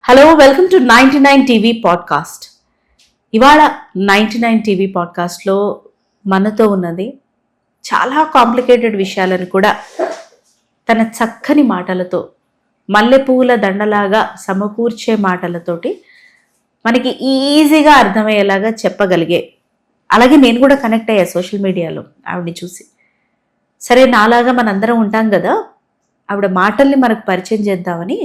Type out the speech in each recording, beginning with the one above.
Hello, welcome to 99 TV podcast. ఇవాళ 99 TV పాడ్కాస్ట్లో మనతో ఉన్నది చాలా కాంప్లికేటెడ్ విషయాలను కూడా తన చక్కని మాటలతో, మల్లెపూల దండలాగా సమకూర్చే మాటలతోటి మనకి ఈజీగా అర్థమయ్యేలాగా చెప్పగలిగే, అలాగే నేను కూడా కనెక్ట్ అయ్యా సోషల్ మీడియాలో ఆవిడని చూసి. సరే, నాలాగా మనందరం ఉంటాం కదా, ఆవిడ మాటల్ని మనకు పరిచయం చేద్దామని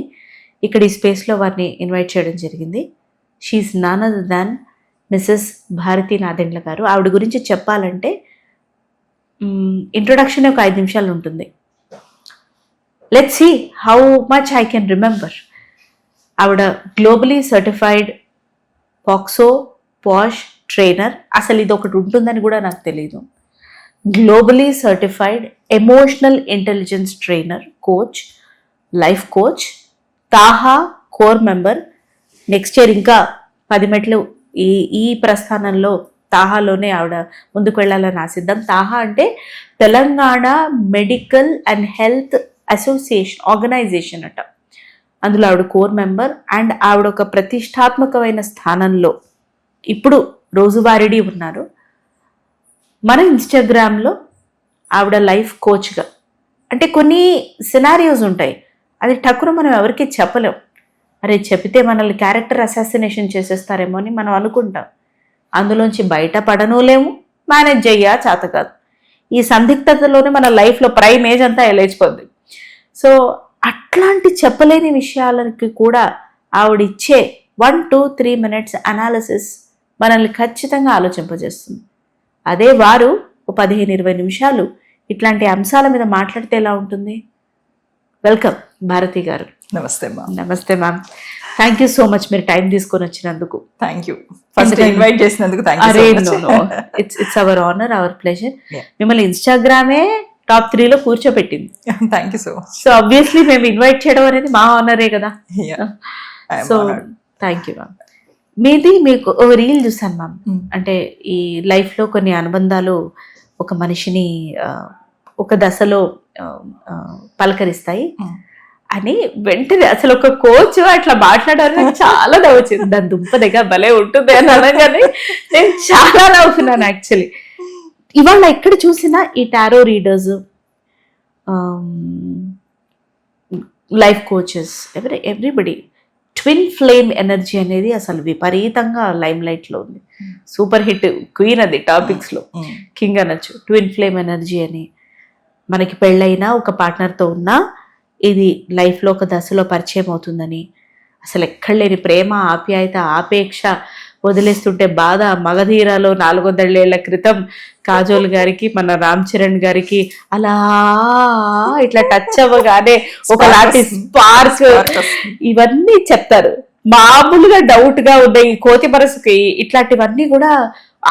ఇక్కడ ఈ స్పేస్లో వారిని ఇన్వైట్ చేయడం జరిగింది. She is none other than Mrs Bharati Nadendla గారు. ఆవిడ గురించి చెప్పాలంటే ఇంట్రొడక్షన్ ఒక 5 నిమిషాలు ఉంటుంది. Let's see how much I can remember. ఆవిడ globally certified POCSO POSH trainer. అసలు ఇది ఒకటి ఉంటుందని కూడా నాకు తెలియదు. Globally certified emotional intelligence trainer, coach, life coach, TAHA core member. Next year ఇంకా 10 మెట్లు ఈ ప్రస్థానంలో తాహాలోనే ఆవిడ ముందుకు వెళ్ళాలని ఆశిద్దాం. తాహా అంటే Telangana medical and health association organization అట. అందులో ఆవిడ కోర్ మెంబర్ అండ్ ఆవిడ ఒక ప్రతిష్టాత్మకమైన స్థానంలో ఇప్పుడు రోజువారీడి ఉన్నారు. మన ఇన్స్టాగ్రామ్లో ఆవిడ లైఫ్ కోచ్గా, అంటే కొన్ని సినారియోస్ ఉంటాయి, అది టక్కున మనం ఎవరికి చెప్పలేం. అరే, చెప్తే మనల్ని క్యారెక్టర్ అసాసినేషన్ చేసేస్తారేమో అని మనం అనుకుంటాం. అందులోంచి బయటపడనూ లేము, మేనేజ్ చెయ్య చేత కాదు. ఈ సందిగ్ధతలోనే మన లైఫ్లో ప్రైమ్ ఏజ్ అంతా లేచిపోద్ది. సో అట్లాంటి చెప్పలేని విషయాలకి కూడా ఆవిడిచ్చే 1, 2, 3 minutes అనాలిసిస్ మనల్ని ఖచ్చితంగా ఆలోచింపజేస్తుంది. అదే వారు 15-20 నిమిషాలు ఇట్లాంటి అంశాల మీద మాట్లాడితే ఎలా ఉంటుంది? వెల్కమ్ భారతి గారు. నమస్తే మ్యామ్. నమస్తే ma'am. Thank you so much మీరు టైం తీసుకొని వచ్చినందుకు. థ్యాంక్ యూ ఫస్ట్ ఇన్వైట్ చేసినందుకు. It's our honour, our pleasure. మిమ్మల్ని ఇన్స్టాగ్రామే టాప్ 3లో కూర్చోపెట్టింది. Thank you so much. So obviously మేము ఇన్వైట్ చేయడం అనేది మా ఆనరే కదా. So thank you ma'am. మీది మీకు ఒక రీల్ చూసాను మ్యామ్. అంటే ఈ లైఫ్లో కొన్ని అనుబంధాలు ఒక మనిషిని ఒక దశలో పలకరిస్తాయి అని వెంటనే అసలు ఒక కోచ్ అట్లా మాట్లాడారు. చాలా నవ్వుచింది. దాని దుంప దగ్గర భలే ఉంటుంది అని అనగానే నేను చాలా నవ్వుకున్నాను యాక్చువల్లీ. ఇవాళ ఎక్కడ చూసినా ఈ tarot readers, life coaches, everybody twin flame energy అనేది అసలు విపరీతంగా లైమ్ లైట్లో ఉంది. సూపర్ హిట్ క్వీన్ అది టాపిక్స్లో, కింగ్ అనొచ్చు. ట్విన్ ఫ్లేమ్ ఎనర్జీ అని మనకి పెళ్ళైనా ఒక పార్ట్నర్తో ఉన్నా ఇది లైఫ్లో ఒక దశలో పరిచయం అవుతుందని, అసలు ఎక్కడ లేని ప్రేమ, ఆప్యాయత, ఆపేక్ష, వదిలేస్తుంటే బాధ. మగధీరాలో 400 ఏళ్ల క్రితం కాజోల్ గారికి మన రామ్ చరణ్ గారికి అలా ఇట్లా టచ్ అవ్వగానే ఒకలాంటి స్పార్క్, ఇవన్నీ చెప్తారు. మామూలుగా డౌట్ గా ఉన్న ఈ కోతి మనసుకి ఇట్లాంటివన్నీ కూడా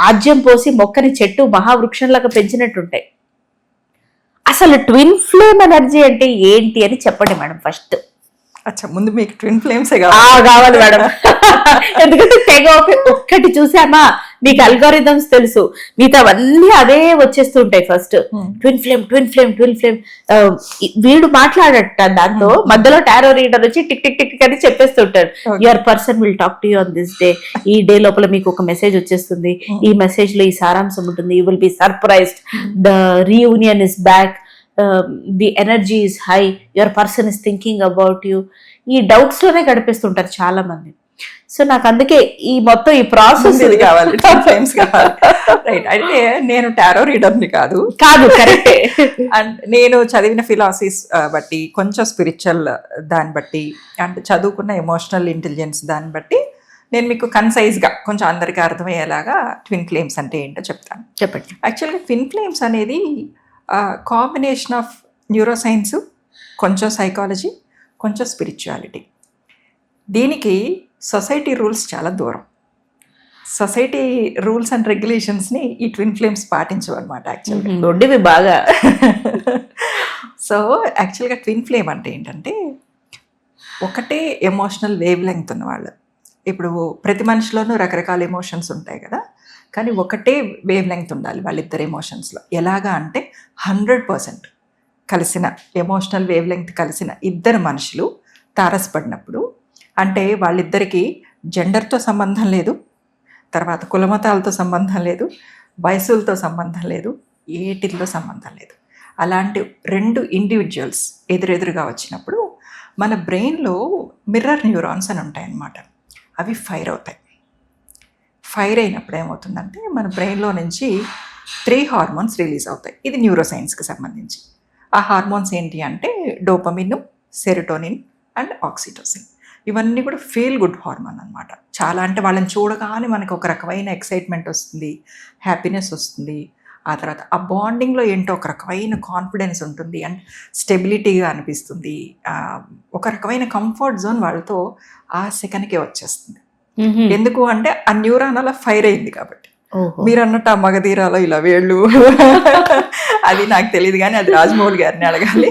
ఆజ్యం పోసి మొక్కని చెట్టు మహావృక్షంలాగా పెంచినట్టుంటాయి. అసలు ట్విన్ ఫ్లేమ్ ఎనర్జీ అంటే ఏంటి అని చెప్పండి మేడం ఫస్ట్. అచ్చా, ముందు మీకు ట్విన్ ఫ్లేమ్స్ కావాలి మేడం. ఎందుకంటే తెగ ఒక్కటి చూసామా, మీకు అల్గారిథమ్స్ తెలుసు, మిగతా అవన్నీ అదే వచ్చేస్తుంటాయి. First twin flame twin flame twin flame. వీడు మాట్లాడట దాంతో మధ్యలో టారో రీడర్ వచ్చి టిక్ టిక్ టిక్ అని చెప్పేస్తుంటాడు. Your person will talk to you on this day. ఈ డే లోపల మీకు ఒక మెసేజ్ వచ్చేస్తుంది, ఈ మెసేజ్ లో ఈ సారాంశం ఉంటుంది, you will be surprised, the reunion is back, the energy is high, your person is thinking about you. ఈ డౌట్స్ లోనే గడిపేస్తుంటారు చాలా మంది. సో నాకు అందుకే ఈ మొత్తం ఈ ప్రాసెస్ కావాలి, రైట్. అయితే నేను టారో రీడర్ని కాదు, కరెక్టే. అండ్ నేను చదివిన ఫిలాసఫీస్ బట్టి, కొంచెం స్పిరిచువల్ దాన్ని బట్టి, అండ్ చదువుకున్న ఎమోషనల్ ఇంటెలిజెన్స్ దాన్ని బట్టి నేను మీకు కన్సైజ్గా కొంచెం అందరికీ అర్థమయ్యేలాగా ట్విన్ ఫ్లేమ్స్ అంటే ఏంటో చెప్తాను. చెప్పండి. యాక్చువల్గా ట్విన్ ఫ్లేమ్స్ అనేది కాంబినేషన్ ఆఫ్ న్యూరో సైన్స్, కొంచెం సైకాలజీ, కొంచెం స్పిరిచువాలిటీ. దీనికి సొసైటీ రూల్స్ చాలా దూరం. సొసైటీ రూల్స్ అండ్ రెగ్యులేషన్స్ని ఈ ట్విన్ ఫ్లేమ్స్ పాటించవన్నమాట యాక్చువల్గా. దొడ్డివి బాగా. సో యాక్చువల్గా ట్విన్ ఫ్లేమ్ అంటే ఏంటంటే ఒకటే ఎమోషనల్ వేవ్ లెంగ్త్ ఉన్నవాళ్ళు. ఇప్పుడు ప్రతి మనిషిలోనూ రకరకాల ఎమోషన్స్ ఉంటాయి కదా, కానీ ఒకటే వేవ్ లెంగ్త్ ఉండాలి వాళ్ళిద్దరు ఎమోషన్స్లో. ఎలాగా అంటే 100% కలిసిన ఎమోషనల్ వేవ్ లెంగ్త్ కలిసిన ఇద్దరు మనుషులు తారసపడినప్పుడు అంటే వాళ్ళిద్దరికీ జెండర్తో సంబంధం లేదు, తర్వాత కులమతాలతో సంబంధం లేదు, వయసులతో సంబంధం లేదు, ఏటిల్లో సంబంధం లేదు. అలాంటి రెండు ఇండివిజువల్స్ ఎదురెదురుగా వచ్చినప్పుడు మన బ్రెయిన్లో మిర్రర్ న్యూరాన్స్ అని ఉంటాయన్నమాట. అవి ఫైర్ అవుతాయి. ఫైర్ అయినప్పుడు ఏమవుతుందంటే మన బ్రెయిన్లో నుంచి 3 హార్మోన్స్ రిలీజ్ అవుతాయి. ఇది న్యూరోసైన్స్కి సంబంధించి. ఆ హార్మోన్స్ ఏంటి అంటే డోపమిన్, సెరోటోనిన్ అండ్ ఆక్సిటోసిన్. ఇవన్నీ కూడా ఫీల్ గుడ్ హార్మోన్ అనమాట. చాలా అంటే వాళ్ళని చూడగానే మనకు ఒక రకమైన ఎక్సైట్మెంట్ వస్తుంది, హ్యాపీనెస్ వస్తుంది. ఆ తర్వాత ఆ బాండింగ్లో ఏంటో ఒక రకమైన కాన్ఫిడెన్స్ ఉంటుంది అండ్ స్టెబిలిటీగా అనిపిస్తుంది. ఒక రకమైన కంఫర్ట్ జోన్ వాళ్ళతో ఆ సెకండ్కే వచ్చేస్తుంది. ఎందుకు అంటే ఆ న్యూరాన్ అలా ఫైర్ అయింది కాబట్టి. మీరు అన్నట్టు ఆ మగధీరాలో ఇలా వేళ్ళు అది నాకు తెలియదు, కానీ అది రాజమౌళి గారిని అడగాలి.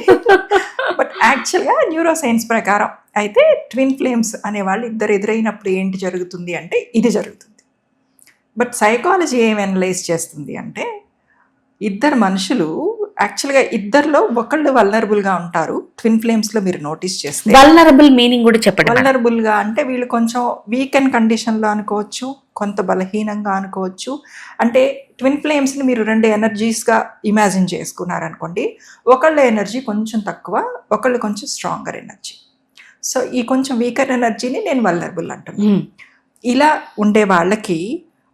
బట్ యాక్చువల్గా న్యూరో సైన్స్ ప్రకారం అయితే ట్విన్ ఫ్లేమ్స్ అనే వాళ్ళు ఇద్దరు ఎదురైనప్పుడు ఏంటి జరుగుతుంది అంటే ఇది జరుగుతుంది. బట్ సైకాలజీ ఏమి అనలైజ్ చేస్తుంది అంటే ఇద్దరు మనుషులు యాక్చువల్గా ఇద్దరిలో ఒకళ్ళు వల్నరబుల్గా ఉంటారు. ట్విన్ ఫ్లేమ్స్లో మీరు నోటీస్ చేస్తే వల్నరబుల్ మీనింగ్ కూడా చెప్పండి. వల్నరబుల్గా అంటే వీళ్ళు కొంచెం వీకెండ్ కండిషన్లో అనుకోవచ్చు, కొంత బలహీనంగా అనుకోవచ్చు. అంటే ట్విన్ ఫ్లేమ్స్ని మీరు 2 ఎనర్జీస్గా ఇమాజిన్ చేసుకున్నారనుకోండి. ఒకళ్ళ ఎనర్జీ కొంచెం తక్కువ, ఒకళ్ళు కొంచెం స్ట్రాంగర్ ఎనర్జీ. సో ఈ కొంచెం వీకర్ ఎనర్జీని నేను వల్నరబుల్ అంటున్నాను. ఇలా ఉండే వాళ్ళకి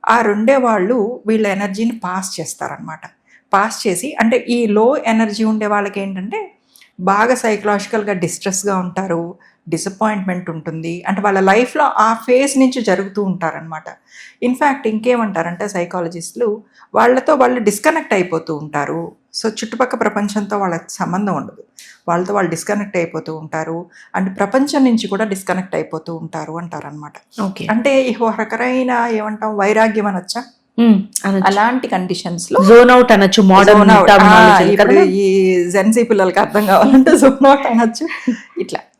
ఆ రెండే వాళ్ళు వీళ్ళ ఎనర్జీని పాస్ చేస్తారనమాట. పాస్ చేసి అంటే ఈ లో ఎనర్జీ ఉండే వాళ్ళకి ఏంటంటే బాగా సైకలాజికల్గా డిస్ట్రెస్గా ఉంటారు, డిసప్పాయింట్మెంట్ ఉంటుంది. అంటే వాళ్ళ లైఫ్లో ఆ ఫేజ్ నుంచి జరుగుతూ ఉంటారనమాట. ఇన్ఫ్యాక్ట్ ఇంకేమంటారంటే సైకాలజిస్టులు వాళ్ళతో వాళ్ళు డిస్కనెక్ట్ అయిపోతూ ఉంటారు. సో చుట్టుపక్కల ప్రపంచంతో వాళ్ళకి సంబంధం ఉండదు, వాళ్ళతో వాళ్ళు డిస్కనెక్ట్ అయిపోతూ ఉంటారు అండ్ ప్రపంచం నుంచి కూడా డిస్కనెక్ట్ అయిపోతూ ఉంటారు అంటారనమాట. అంటే ఈ రకమైన ఏమంటాం వైరాగ్యం అనొచ్చా, అలాంటి కండిషన్స్ లో జోన్ అవుట్ అనొచ్చు. మోడర్న్ ఈ జెన్సీ పిల్లలకి అర్థం కావాలంటే జోన్ అవుట్ అనొచ్చు.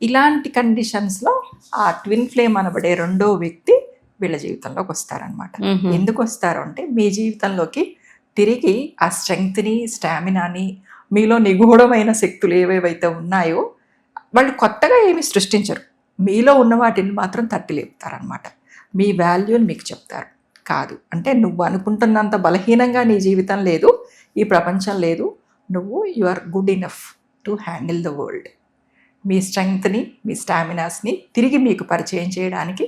ఇలాంటి కండిషన్స్ లో ఆ ట్విన్ ఫ్లేమ్ అనబడే రెండో వ్యక్తి వీళ్ళ జీవితంలోకి వస్తారనమాట. ఎందుకు వస్తారు అంటే మీ జీవితంలోకి తిరిగి ఆ స్ట్రెంగ్త్ని, స్టామినాని, మీలో నిగూఢమైన శక్తులు ఏవేవైతే ఉన్నాయో వాళ్ళు కొత్తగా ఏమి సృష్టించరు, మీలో ఉన్న వాటిని మాత్రం తట్టి లేపుతారనమాట. మీ వాల్యూని మీకు చెప్తారు. కాదు అంటే నువ్వు అనుకుంటున్నంత బలహీనంగా నీ జీవితం లేదు, ఈ ప్రపంచం లేదు, నువ్వు you are good enough to handle the world. మీ స్ట్రెంగ్త్ని, మీ స్టామినాస్ని తిరిగి మీకు పరిచయం చేయడానికి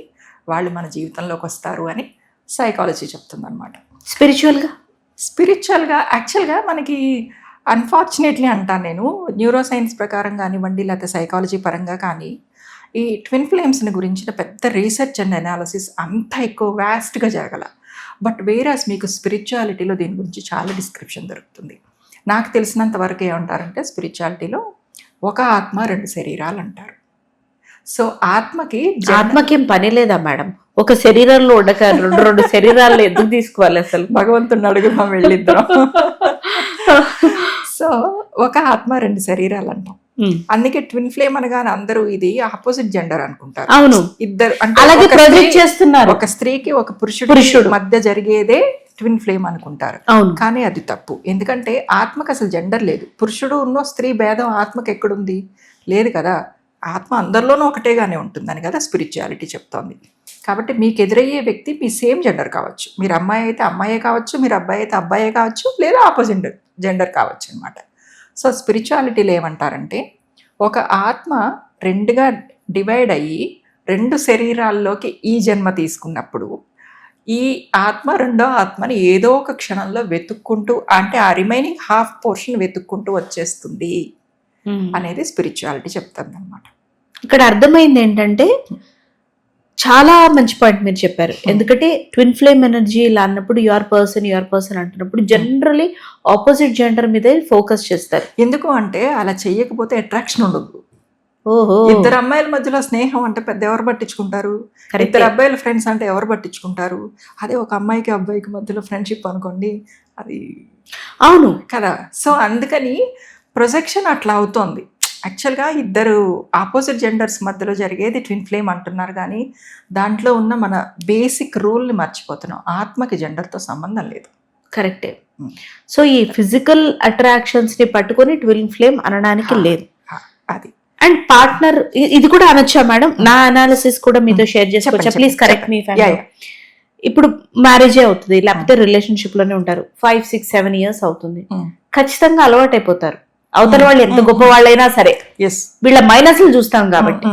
వాళ్ళు మన జీవితంలోకి వస్తారు అని సైకాలజీ చెప్తుందన్నమాట. స్పిరిచువల్గా యాక్చువల్గా మనకి అన్ఫార్చునేట్లీ అంటాను నేను, న్యూరో సైన్స్ ప్రకారం కానివ్వండి లేకపోతే సైకాలజీ పరంగా కానీ ఈ ట్విన్ ఫ్లేమ్స్ని గురించిన పెద్ద రీసెర్చ్ అండ్ అనాలిసిస్ అంత ఎక్కువ వ్యాస్ట్గా జరగల. బట్ వేరాస్ మీకు స్పిరిచువాలిటీలో దీని గురించి చాలా డిస్క్రిప్షన్ దొరుకుతుంది. నాకు తెలిసినంత వరకు ఏమంటారంటే స్పిరిచువాలిటీలో ఒక ఆత్మ 2 శరీరాలు అంటారు. సో ఆత్మకేం పని లేదా మేడం? ఒక శరీరంలో ఉండక 2 శరీరాలు ఎందుకు తీసుకోవాలి? అసలు భగవంతుని అడుగుదాం వెళ్ళిద్దాం. సో ఒక ఆత్మ 2 శరీరాలు అంటాం. అందుకే ట్విన్ ఫ్లేమ్ అనగానే అందరూ ఇది ఆపోజిట్ జెండర్ అనుకుంటారు. అవును, ఇద్దరు అంటే ప్రొజెక్ట్ చేస్తున్నారు. ఒక స్త్రీకి ఒక పురుషుడు మధ్య జరిగేదే ట్విన్ ఫ్లేమ్ అనుకుంటారు. కానీ అది తప్పు. ఎందుకంటే ఆత్మకు అసలు జెండర్ లేదు. పురుషుడు ఉన్న స్త్రీ భేదం ఆత్మకు ఎక్కడుంది? లేదు కదా. ఆత్మ అందరిలోనూ ఒకటేగానే ఉంటుందని కదా స్పిరిచువాలిటీ చెప్తోంది. కాబట్టి మీకు ఎదురయ్యే వ్యక్తి మీ సేమ్ జెండర్ కావచ్చు. మీరు అమ్మాయి అయితే అమ్మాయే కావచ్చు, మీరు అబ్బాయి అయితే అబ్బాయే కావచ్చు, లేదా ఆపోజిట్ జెండర్ కావచ్చు అనమాట. సో స్పిరిచువాలిటీలో ఏమంటారంటే ఒక ఆత్మ 2గా డివైడ్ అయ్యి 2 శరీరాల్లోకి ఈ జన్మ తీసుకున్నప్పుడు ఈ ఆత్మ రెండో ఆత్మని ఏదో ఒక క్షణంలో వెతుక్కుంటూ, అంటే ఆ రిమైనింగ్ హాఫ్ పోర్షన్ వెతుక్కుంటూ వచ్చేస్తుంది అనేది స్పిరిచువాలిటీ చెప్తుంది అనమాట. ఇక్కడ అర్థమైంది ఏంటంటే చాలా మంచి పాయింట్ మీరు చెప్పారు. ఎందుకంటే ట్విన్ ఫ్లేమ్ ఎనర్జీ ఇలా అన్నప్పుడు యువర్ పర్సన్ అంటున్నప్పుడు జనరలీ ఆపోజిట్ జెండర్ మీద ఫోకస్ చేస్తారు. ఎందుకు అంటే అలా చెయ్యకపోతే అట్రాక్షన్ ఉండదు. ఓహో, 2 అమ్మాయిల మధ్యలో స్నేహం అంటే పెద్ద ఎవరు పట్టించుకుంటారు? 2 అబ్బాయిల ఫ్రెండ్స్ అంటే ఎవరు పట్టించుకుంటారు? అదే ఒక అమ్మాయికి అబ్బాయికి మధ్యలో ఫ్రెండ్షిప్ అనుకోండి, అది అవును కదా. సో అందుకని ప్రొజెక్షన్ అట్లా అవుతోంది. యాక్చువల్గా 2 ఆపోజిట్ జెండర్స్ మధ్యలో జరిగేది ట్విన్ ఫ్లేమ్ అంటున్నారు, కానీ దాంట్లో ఉన్న మన బేసిక్ రూల్ని మర్చిపోతున్నాం. ఆత్మకి జెండర్తో సంబంధం లేదు. కరెక్టే. సో ఈ ఫిజికల్ అట్రాక్షన్స్ని పట్టుకొని ట్విన్ ఫ్లేమ్ అనడానికి లేదు. అది అండ్ పార్ట్నర్ ఇది కూడా అనొచ్చా మేడం? నా అనాలిసిస్ కూడా మీతో షేర్ చేసుకోవచ్చా? చెప్పండి, ప్లీజ్ కరెక్ట్ మీ చెప్పండి. ఫ్యామిలీ. ఇప్పుడు మ్యారేజే అవుతుంది, లేకపోతే రిలేషన్షిప్ లోనే ఉంటారు, 5, 6, 7 years అవుతుంది, ఖచ్చితంగా అలవాటు అయిపోతారు. అవతల వాళ్ళు ఎంత గొప్ప వాళ్ళైనా సరే ఎస్ వీళ్ళ మైనస్లు చూస్తాం కాబట్టి,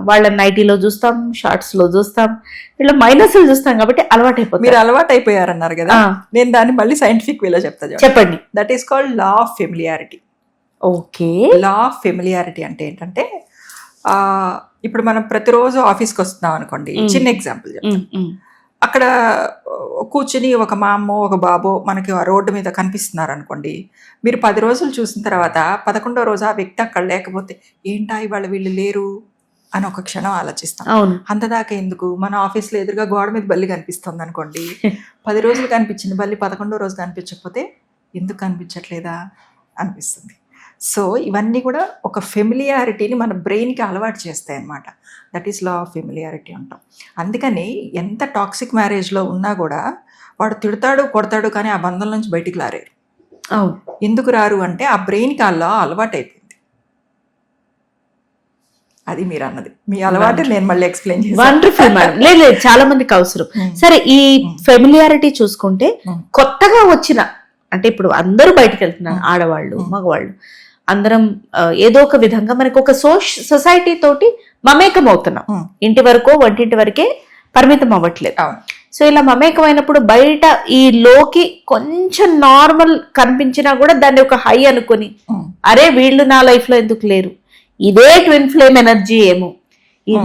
వాళ్ళ నైటీలో చూస్తాం, షార్ట్స్ లో చూస్తాం, వీళ్ళ మైనస్లు చూస్తాం కాబట్టి అలవాటు అయిపోతారు. మీరు అలవాటు అయిపోయారన్నారు కదా, నేను దాన్ని మళ్ళీ సైంటిఫిక్ వేలో చెప్తా. చెప్పండి. That is called law of familiarity. Okay. Law of familiarity అంటే ఏంటంటే, ఇప్పుడు మనం ప్రతిరోజు ఆఫీస్కి వస్తున్నాం అనుకోండి, చిన్న ఎగ్జాంపుల్ చెప్తాం. అక్కడ కూర్చుని ఒక మా అమ్మో ఒక బాబో మనకి ఆ రోడ్డు మీద కనిపిస్తున్నారు అనుకోండి, మీరు 10 రోజులు చూసిన తర్వాత 11వ రోజు ఆ వ్యక్తి అక్కడ లేకపోతే ఏంటా ఇవాళ వీళ్ళు లేరు అని ఒక క్షణం ఆలోచిస్తాం. అంతదాకా ఎందుకు, మన ఆఫీస్లో ఎదురుగా గోడ మీద బల్లి కనిపిస్తుంది అనుకోండి, 10 రోజులు కనిపించింది బల్లి 11వ రోజు కనిపించకపోతే ఎందుకు కనిపించట్లేదా అనిపిస్తుంది. సో ఇవన్నీ కూడా ఒక ఫెమిలియారిటీని మన బ్రెయిన్కి అలవాటు చేస్తాయి అన్నమాట. That is law of familiarity అంటాం. అందుకని ఎంత టాక్సిక్ మ్యారేజ్లో ఉన్నా కూడా వాడు తిడతాడు కొడతాడు కానీ ఆ బంధం నుంచి బయటికి రారేరు. ఎందుకు రారు అంటే ఆ బ్రెయిన్కి ఆ లా అలవాటు అయిపోయింది. అది మీరు అన్నది, మీ అలవాటు నేను మళ్ళీ ఎక్స్ప్లెయిన్ చేస్తాను. Wonderful madam. లేదు చాలా మందికి అవసరం. సరే, ఈ ఫెమిలియారిటీ చూసుకుంటే కొత్తగా వచ్చిన, అంటే ఇప్పుడు అందరూ బయటకు వెళ్తున్నారు, ఆడవాళ్ళు మగవాళ్ళు అందరం ఏదో ఒక విధంగా మనకు ఒక సొసైటీ తోటి మమేకం అవుతున్నాం. ఇంటి వరకు వంటింటి వరకే పరిమితం అవ్వట్లేదు. సో ఇలా మమేకం అయినప్పుడు బయట ఈ లోకి కొంచెం నార్మల్ కనిపించినా కూడా దాన్ని ఒక హై అనుకుని, అరే వీళ్ళు నా లైఫ్ లో ఎందుకు లేరు, ఇదే ట్విన్ ఫ్లేమ్ ఎనర్జీ ఏమో,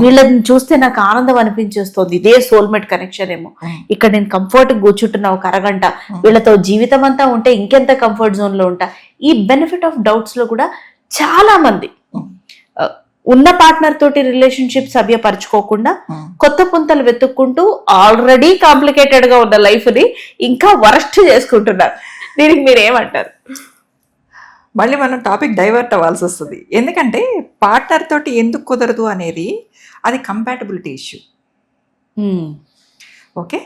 వీళ్ళని చూస్తే నాకు ఆనందం అనిపించేస్తుంది, ఇదే సోల్మేట్ కనెక్షన్ ఏమో, ఇక్కడ నేను కంఫర్ట్ కూర్చుంటున్నా ఒక అరగంట, వీళ్ళతో జీవితం అంతా ఉంటే ఇంకెంత కంఫర్ట్ జోన్ లో ఉంటా. ఈ బెనిఫిట్ ఆఫ్ డౌట్స్ లో కూడా చాలా మంది ఉన్న పార్ట్నర్ తోటి రిలేషన్షిప్ సభ్యపరచుకోకుండా కొత్త పుంతలు వెతుక్కుంటూ ఆల్రెడీ కాంప్లికేటెడ్ గా ఉన్న లైఫ్ ని ఇంకా వరస్ట్ చేసుకుంటున్నారు. దీనికి మీరు ఏమంటారు? మళ్ళీ మనం టాపిక్ డైవర్ట్ అవ్వాల్సి వస్తుంది. ఎందుకంటే పార్ట్నర్ తోటి ఎందుకు కుదరదు అనేది అది కంపాటబిలిటీ ఇష్యూ. ఓకే,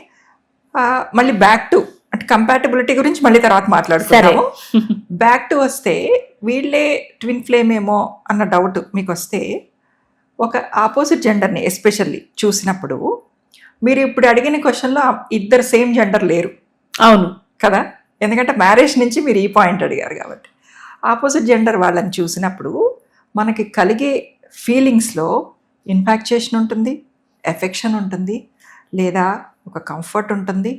మళ్ళీ బ్యాక్ టు అంటే కంపాటబిలిటీ గురించి మళ్ళీ తర్వాత మాట్లాడుతున్నాము. బ్యాక్ టు వస్తే వీళ్ళే ట్విన్ ఫ్లేమ్ ఏమో అన్న డౌట్ మీకు వస్తే, ఒక ఆపోజిట్ జెండర్ని ఎస్పెషల్లీ చూసినప్పుడు మీరు ఇప్పుడు అడిగిన క్వశ్చన్లో ఇద్దరు సేమ్ జెండర్ లేరు. అవును కదా, ఎందుకంటే మ్యారేజ్ నుంచి మీరు ఈ పాయింట్ అడిగారు కాబట్టి. ఆపోజిట్ జెండర్ వాళ్ళని చూసినప్పుడు మనకి కలిగే ఫీలింగ్స్లో ఇన్ఫాక్చుయేషన్ ఉంటుంది, ఎఫెక్షన్ ఉంటుంది, లేదా ఒక కంఫర్ట్ ఉంటుంది.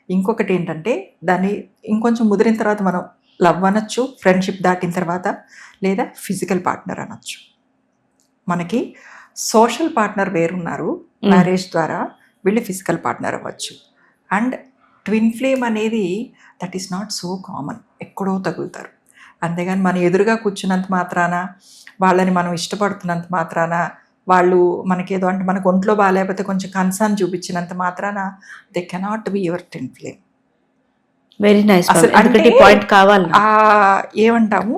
ఇంకొకటి ఏంటంటే దాన్ని ఇంకొంచెం ముదిరిన తర్వాత మనం లవ్ అనొచ్చు, ఫ్రెండ్షిప్ దాటిన తర్వాత, లేదా ఫిజికల్ పార్ట్నర్ అనొచ్చు. మనకి సోషల్ పార్ట్నర్ వేరున్నారు మ్యారేజ్ ద్వారా, వీళ్ళు ఫిజికల్ పార్ట్నర్ అవ్వచ్చు. అండ్ ట్విన్ ఫ్లేమ్ అనేది that is not so common, ఎక్కడో తగులుతారు. అంతేగాని మన ఎదురుగా కూర్చున్నంత మాత్రాన, వాళ్ళని మనం ఇష్టపడుతున్నంత మాత్రాన, వాళ్ళు మనకేదో అంటే మనకు ఒంట్లో బాగాలేకపోతే కొంచెం కన్సర్న్ చూపించినంత మాత్రాన they cannot be your twin flame. Very nice. అసలు అంటే పాయింట్ కావాలి, ఏమంటాము,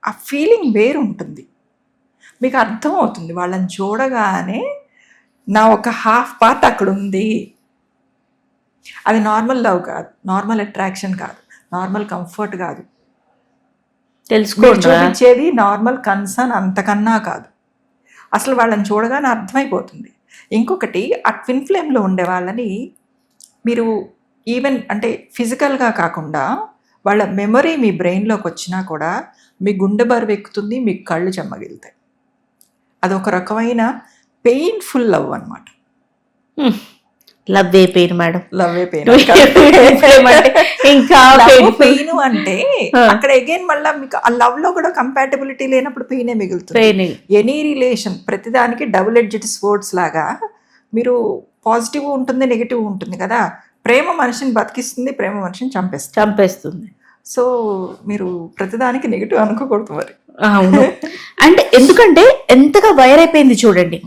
ఆ ఫీలింగ్ వేరు ఉంటుంది. మీకు అర్థం అవుతుంది వాళ్ళని చూడగానే నా ఒక హాఫ్ పార్ట్ అక్కడ ఉంది. అది నార్మల్ లవ్ కాదు, నార్మల్ అట్రాక్షన్ కాదు, నార్మల్ కంఫర్ట్ కాదు, చూపించేది నార్మల్ కన్సర్న్ అంతకన్నా కాదు. అసలు వాళ్ళని చూడగానే అర్థమైపోతుంది. ఇంకొకటి, ఆ ట్విన్ ఫ్లేమ్లో ఉండే వాళ్ళని మీరు ఈవెన్ అంటే ఫిజికల్గా కాకుండా వాళ్ళ మెమరీ మీ బ్రెయిన్లోకి వచ్చినా కూడా మీ గుండె బరువు ఎక్కుతుంది, మీ కళ్ళు చెమ్మగిలుతాయి. అదొక రకమైన పెయిన్ఫుల్ లవ్ అనమాట. లవ్ ఏ పెయిన్ మేడం, లవ్ ఏ పెయిన్. ఇంకా పెయిన్ అంటే అక్కడ అగైన్ మళ్ళీ మీకు ఆ లవ్ లో కూడా కంపాటబిలిటీ లేనప్పుడు పెయినే మిగులుతుంది. ఎనీ రిలేషన్ ప్రతిదానికి డబుల్ ఎడ్జ్డ్ స్వోర్డ్స్ లాగా మీరు పాజిటివ్ ఉంటుంది, నెగిటివ్ ఉంటుంది కదా. ప్రేమ మనిషిని బతికిస్తుంది, ప్రేమ మనిషిని చంపేస్తుంది. సో మీరు ప్రతిదానికి నెగిటివ్ అనుకోకూడదు మరి. అవును, అంటే ఎందుకంటే ఎంతగా వైర్ అయిపోయింది చూడండి.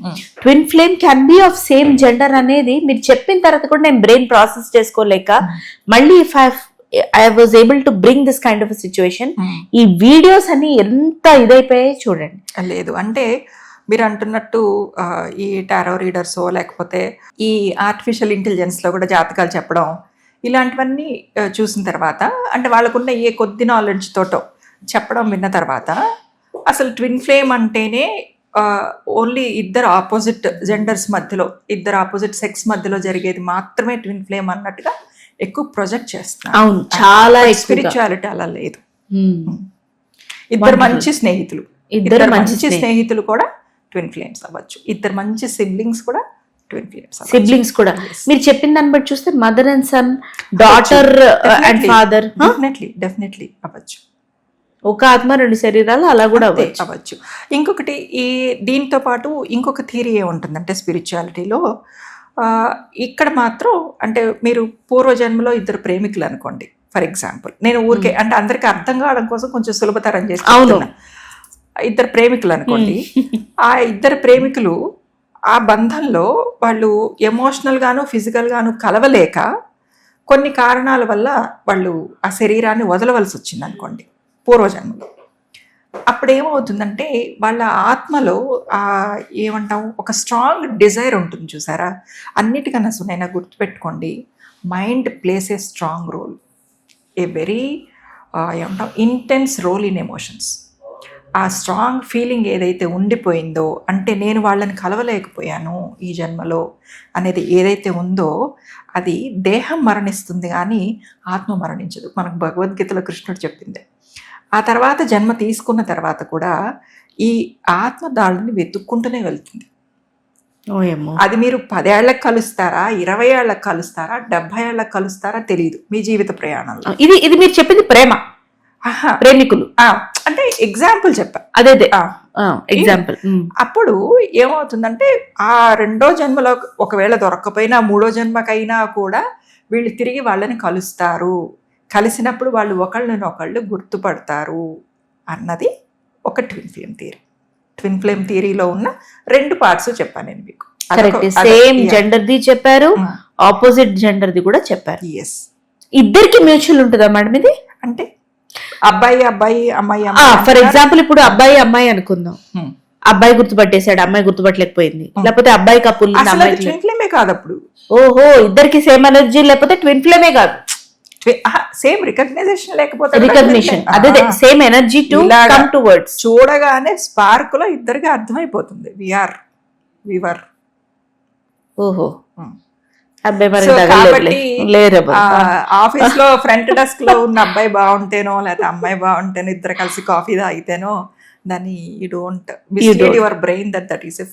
Twin flame can be of same gender అనేది మీరు చెప్పిన తర్వాత కూడా నేను బ్రెయిన్ ప్రాసెస్ చేసుకోలేక మళ్ళీ if I was able to bring this kind of situation, ఈ వీడియోస్ అన్ని ఎంత ఇదైపోయాయి చూడండి. లేదు అంటే మీరు అంటున్నట్టు ఈ టారో రీడర్సో లేకపోతే ఈ ఆర్టిఫిషియల్ ఇంటెలిజెన్స్లో కూడా జాతకాలు చెప్పడం, ఇలాంటివన్నీ చూసిన తర్వాత అంటే వాళ్ళకున్న ఏ కొద్ది నాలెడ్జ్ తోటో చెప్పడం విన్న తర్వాత అసలు ట్విన్ ఫ్లేమ్ అంటేనే ఓన్లీ ఇద్దరు ఆపోజిట్ జెండర్స్ మధ్యలో, ఇద్దరు ఆపోజిట్ సెక్స్ మధ్యలో జరిగేది మాత్రమే ట్విన్ ఫ్లేమ్ అన్నట్టుగా ఎక్కువ ప్రొజెక్ట్ చేస్తున్నారు. అవును, చాలా స్పిరిచువాలిటీ అలా లేదు. ఇద్దరు మంచి స్నేహితులు, ఇద్దరు మంచి స్నేహితులు కూడా ట్విన్ ఫ్లేమ్స్ అవ్వచ్చు. ఇద్దరు మంచి సిబ్లింగ్స్ కూడా ట్విన్ ఫ్లేమ్స్. సిబ్లింగ్స్ కూడా మీరు చెప్పిన దాన్ని బట్టి చూస్తే mother and son, daughter and father, definitely అవ్వచ్చు. ఒక ఆత్మ రెండు శరీరాలు అలా కూడా అవ్వచ్చు. ఇంకొకటి దీంతో పాటు ఇంకొక థియరీ ఏముంటుందంటే స్పిరిచువాలిటీలో ఇక్కడ మాత్రం అంటే మీరు పూర్వజన్మలో ఇద్దరు ప్రేమికులు అనుకోండి ఫర్ ఎగ్జాంపుల్. నేను ఊరికే అంటే అందరికి అర్థం కావడం కోసం కొంచెం సులభతరం చేసి, ఇద్దరు ప్రేమికులు అనుకోండి. ఆ ఇద్దరు ప్రేమికులు ఆ బంధంలో వాళ్ళు ఎమోషనల్ గాను ఫిజికల్ గాను కలవలేక కొన్ని కారణాల వల్ల వాళ్ళు ఆ శరీరాన్ని వదలవలసి వచ్చింది అనుకోండి పూర్వజన్మలో. అప్పుడు ఏమవుతుందంటే వాళ్ళ ఆత్మలో ఏమంటాం ఒక స్ట్రాంగ్ డిజైర్ ఉంటుంది చూసారా. అన్నిటికన్నా సునైనా గుర్తుపెట్టుకోండి, mind plays a strong role, a very ఏమంటాం ఇంటెన్స్ రోల్ ఇన్ ఎమోషన్స్. ఆ స్ట్రాంగ్ ఫీలింగ్ ఏదైతే ఉండిపోయిందో, అంటే నేను వాళ్ళని కలవలేకపోయాను ఈ జన్మలో అనేది ఏదైతే ఉందో అది దేహం మరణిస్తుంది కానీ ఆత్మ మరణించదు. మనకు భగవద్గీతలో కృష్ణుడు చెప్పింది. ఆ తర్వాత జన్మ తీసుకున్న తర్వాత కూడా ఈ ఆత్మ దాళ్ళని వెతుక్కుంటూనే వెళ్తుంది. అది మీరు 10 ఏళ్లకు కలుస్తారా, 20 ఏళ్లకు కలుస్తారా, 70 ఏళ్లకు కలుస్తారా తెలియదు మీ జీవిత ప్రయాణంలో. ఇది మీరు చెప్పింది ప్రేమ, ప్రేమికులు అంటే ఎగ్జాంపుల్ చెప్పా. అదే ఎగ్జాంపుల్. అప్పుడు ఏమవుతుందంటే ఆ రెండో జన్మలో ఒకవేళ దొరక్కపోయినా 3వ జన్మకైనా కూడా వీళ్ళు తిరిగి వాళ్ళని కలుస్తారు. కలిసినప్పుడు వాళ్ళు ఒకళ్ళనొకళ్ళు గుర్తుపడతారు అన్నది ఒక twin flame theory. Twin flame థియరీలో ఉన్న 2 పార్ట్స్ చెప్పాను నేను మీకు. సేమ్ జెండర్ది చెప్పారు, ఆపోజిట్ జెండర్ది కూడా చెప్పారు. ఎస్. ఇద్దరికి మ్యూచువల్ ఉంటుందా మేడం ఇది? అంటే అబ్బాయి అబ్బాయి, అమ్మాయి. ఫర్ ఎగ్జాంపుల్ ఇప్పుడు అబ్బాయి అమ్మాయి అనుకుందాం. అబ్బాయి గుర్తుపట్టేశాడు, అమ్మాయి గుర్తుపట్టలేకపోయింది. లేకపోతే అబ్బాయి కపుల్ ట్విన్ ఫ్లేమే కాదు అప్పుడు. ఓహో, ఇద్దరికి సేమ్ ఎనర్జీ లేకపోతే ట్విన్ ఫ్లేమే కాదు, సేమ్ రికగ్నైజేషన్ లేకపోతే రికగ్నిషన్, అదే same energy to come towards. చూడగానే స్పార్క్ లో ఇద్దరికి అర్థమైపోతుంది వివర్. ఓహో, కాబట్టి ఆఫీస్ లో ఫ్రంట్ డెస్క్ లో ఉన్న అబ్బాయి బాగుంటేనో లేకపోతే అమ్మాయి బాగుంటేనో ఇద్దరు కలిసి కాఫీ తాగితేనో దాన్ని you don't mislead your brain that is a.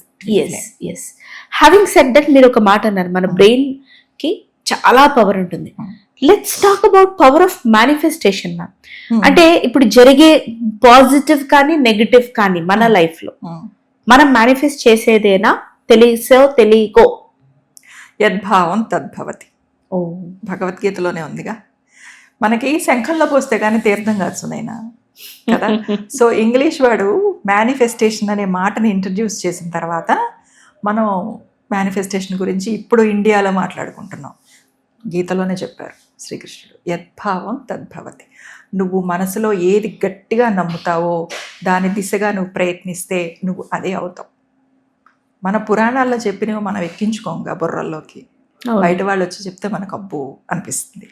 Having said that మీరు ఒక మాట అన్నారు, మన బ్రెయిన్ కి చాలా పవర్ ఉంటుంది. Let's talk about power of manifestation ma'am. అంటే ఇప్పుడు జరిగే పాజిటివ్ కానీ నెగటివ్ కానీ మన లైఫ్ లో మనం మేనిఫెస్ట్ చేసేదేనా, తెలిసో తెలియకో? యద్భావం తద్భవతి, భగవద్గీతలోనే ఉందిగా. మనకి శంఖంలో పోస్తే కానీ తీర్థం కాదు సునైనా కదా. సో ఇంగ్లీష్ వాడు మేనిఫెస్టేషన్ అనే మాటని ఇంట్రడ్యూస్ చేసిన తర్వాత మనం మేనిఫెస్టేషన్ గురించి ఇప్పుడు ఇండియాలో మాట్లాడుకుంటున్నాం. గీతలోనే చెప్పారు శ్రీకృష్ణుడు, యద్భావం తద్భవతి. నువ్వు మనసులో ఏది గట్టిగా నమ్ముతావో దాని దిశగా నువ్వు ప్రయత్నిస్తే నువ్వు అదే అవుతావు. మన పురాణాల్లో చెప్పినవి మనం ఎక్కించుకోంగా బుర్రల్లోకి, బయట వాళ్ళు వచ్చి చెప్తే మనకు అబ్బో అనిపిస్తుంది.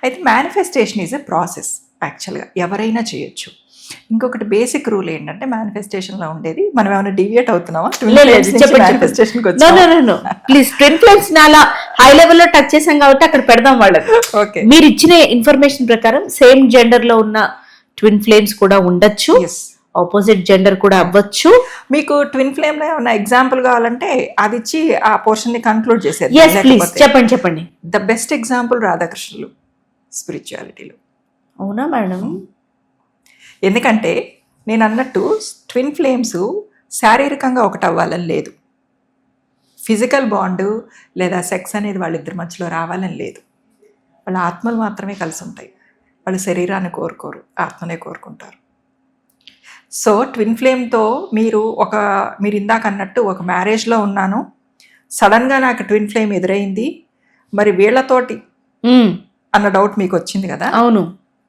అయితే మేనిఫెస్టేషన్ ఈజ్ ఎ ప్రాసెస్. యాక్చువల్గా ఎవరైనా చేయొచ్చు. ఇంకొకటి బేసిక్ రూల్ ఏంటంటే మేనిఫెస్టేషన్లో ఉండేది, మనం ఏమైనా డివియేట్ అవుతున్నావా? ప్లీజ్, ట్విన్ ఫ్లేమ్స్ అలా హై లెవెల్లో టచ్ చేసాం కాబట్టి అక్కడ పెడదాం వాళ్ళకి. ఓకే, మీరు ఇచ్చిన ఇన్ఫర్మేషన్ ప్రకారం సేమ్ జెండర్ లో ఉన్న ట్విన్ ఫ్లేమ్స్ కూడా ఉండొచ్చు, ఆపోజిట్ జెండర్ కూడా అవ్వచ్చు. మీకు ట్విన్ ఫ్లేమ్ లో ఏమన్నా ఎగ్జాంపుల్ కావాలంటే అది ఇచ్చి ఆ పోర్షన్ ని కన్క్లూడ్ చేసేది. చెప్పండి. ద బెస్ట్ ఎగ్జాంపుల్ రాధాకృష్ణులు స్పిరిచువాలిటీలో. అవునా మేడం? ఎందుకంటే నేను అన్నట్టు ట్విన్ ఫ్లేమ్స్ శారీరకంగా ఒకటి అవ్వాలని లేదు, ఫిజికల్ బాండ్ లేదా సెక్స్ అనేది వాళ్ళిద్దరి మధ్యలో రావాలని లేదు. వాళ్ళ ఆత్మలు మాత్రమే కలిసి ఉంటాయి. వాళ్ళు శరీరాన్ని కోరుకోరు, ఆత్మనే కోరుకుంటారు. సో ట్విన్ ఫ్లేమ్తో మీరు ఇందాక అన్నట్టు ఒక మ్యారేజ్లో ఉన్నాను, సడన్గా నాకు ట్విన్ ఫ్లేమ్ ఎదురైంది, మరి వీళ్ళతోటి అన్న డౌట్ మీకు వచ్చింది కదా. అవును,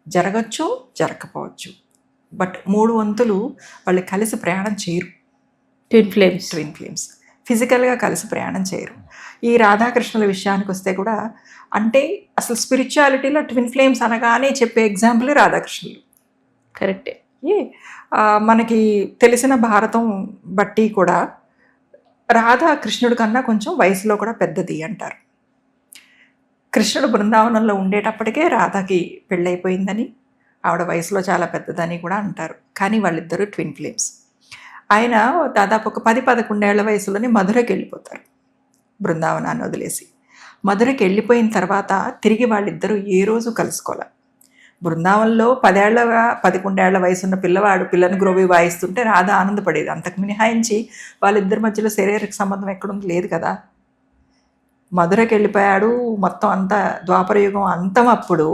జరగచ్చు, జరగకపోవచ్చు. బట్ 3 వంతులు వాళ్ళు కలిసి ప్రయాణం చేయరు. ట్విన్ ఫ్లేమ్స్ ఫిజికల్గా కలిసి ప్రయాణం చేయరు. ఈ రాధాకృష్ణుల విషయానికి వస్తే కూడా అంటే అసలు స్పిరిచువాలిటీలో ట్విన్ ఫ్లేమ్స్ అనగానే చెప్పే ఎగ్జాంపుల్ రాధాకృష్ణులు. కరెక్టే. మనకి తెలిసిన భారతం బట్టి కూడా రాధ కృష్ణుడి కన్నా కొంచెం వయసులో కూడా పెద్దది అంటారు. కృష్ణుడు బృందావనంలో ఉండేటప్పటికే రాధకి పెళ్ళైపోయిందని, ఆవిడ వయసులో చాలా పెద్దదని కూడా అంటారు. కానీ వాళ్ళిద్దరూ ట్విన్ ఫ్లేమ్స్. ఆయన దాదాపు ఒక 10-11 ఏళ్ల వయసులోనే మధురకి వెళ్ళిపోతారు, బృందావనాన్ని వదిలేసి. మధురకి వెళ్ళిపోయిన తర్వాత తిరిగి వాళ్ళిద్దరూ ఏ రోజు కలుసుకోవాలి. బృందావనంలో 11 ఏళ్ల వయసున్న పిల్లవాడు పిల్లని గ్రోవి వాయిస్తుంటే రాధ ఆనందపడేది. అంతకు మినహాయించి వాళ్ళిద్దరి మధ్యలో శారీరక సంబంధం ఎక్కడుంది, లేదు కదా. మధురకి వెళ్ళిపోయాడు, మొత్తం అంతా ద్వాపర యుగం అంతం. అప్పుడు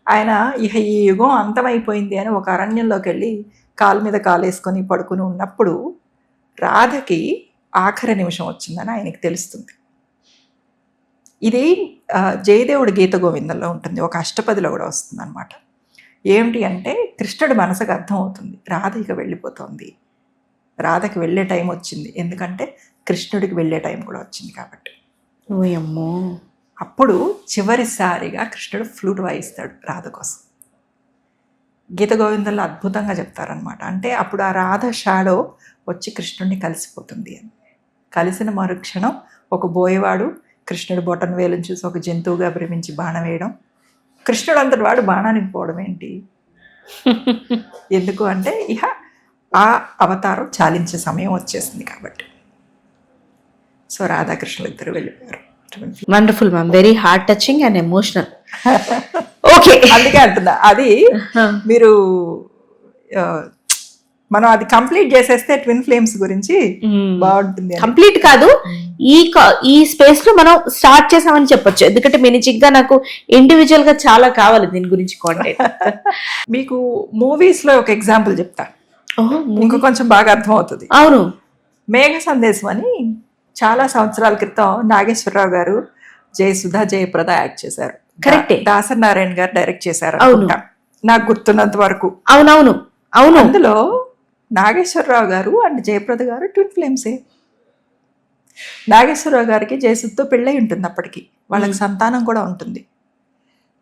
ఆయన ఇక ఈ యుగం అంతమైపోయింది అని ఒక అరణ్యంలోకి వెళ్ళి కాలు మీద కాలేసుకొని పడుకుని ఉన్నప్పుడు రాధకి ఆఖరి నిమిషం వచ్చిందని ఆయనకి తెలుస్తుంది. ఇది జయదేవుడి గీత గోవిందంలో ఉంటుంది, ఒక అష్టపదిలో కూడా వస్తుంది అనమాట. ఏమిటి అంటే కృష్ణుడి మనసుకు అర్థం అవుతుంది, రాధ ఇక వెళ్ళిపోతుంది, రాధకి వెళ్ళే టైం వచ్చింది, ఎందుకంటే కృష్ణుడికి వెళ్ళే టైం కూడా వచ్చింది కాబట్టి. ఓయమ్మో. అప్పుడు చివరిసారిగా కృష్ణుడు ఫ్లూట్ వాయిస్తాడు రాధ కోసం. గీత గోవిందంలో అద్భుతంగా చెప్తారనమాట. అంటే అప్పుడు ఆ రాధ షాడో వచ్చి కృష్ణుడిని కలిసిపోతుంది అని. కలిసిన మరుక్షణం ఒక బోయవాడు కృష్ణుడు బొటన్ వేలుని చూసి ఒక జంతువుగా భ్రమించి బాణం వేయడం. కృష్ణుడు అంతటి వాడు బాణానికి పోవడం ఏంటి? ఎందుకు అంటే ఇహ ఆ అవతారం చాలించే సమయం వచ్చేసింది కాబట్టి. సో రాధాకృష్ణులు ఇద్దరు వెళ్ళిపోయారు. Wonderful ma'am, very heart touching and emotional. Okay, అందుకే అంటున్నా, అది మీరు మనం అది కంప్లీట్ చేసేస్తే ట్విన్ ఫ్లేమ్స్ గురించి బాగుంటుంది. కంప్లీట్ కాదు, ఈ స్పేస్ లో మనం స్టార్ట్ చేసామని చెప్పొచ్చు. ఎందుకంటే మినిచిక్ గా నాకు ఇండివిజువల్ గా చాలా కావాలి దీని గురించి కాంటెంట్. మీకు మూవీస్ లో ఒక ఎగ్జాంపుల్ చెప్తా, ఇంకో కొంచెం బాగా అర్థం అవుతుంది. అవును. మేఘ సందేశం అని చాలా సంవత్సరాల క్రితం నాగేశ్వరరావు గారు, జయసుధ, జయప్రద యాక్ట్ చేశారు. కరెక్టే. దాసరి నారాయణ గారు డైరెక్ట్ చేశారు నాకు గుర్తున్నంత వరకు. అవునవును అవును. అందులో నాగేశ్వరరావు గారు అండ్ జయప్రద గారు ట్విన్ ఫ్లేమ్సే. నాగేశ్వరరావు గారికి జయసుధతో పెళ్ళై ఉంటుంది, అప్పటికి వాళ్ళకి సంతానం కూడా ఉంటుంది.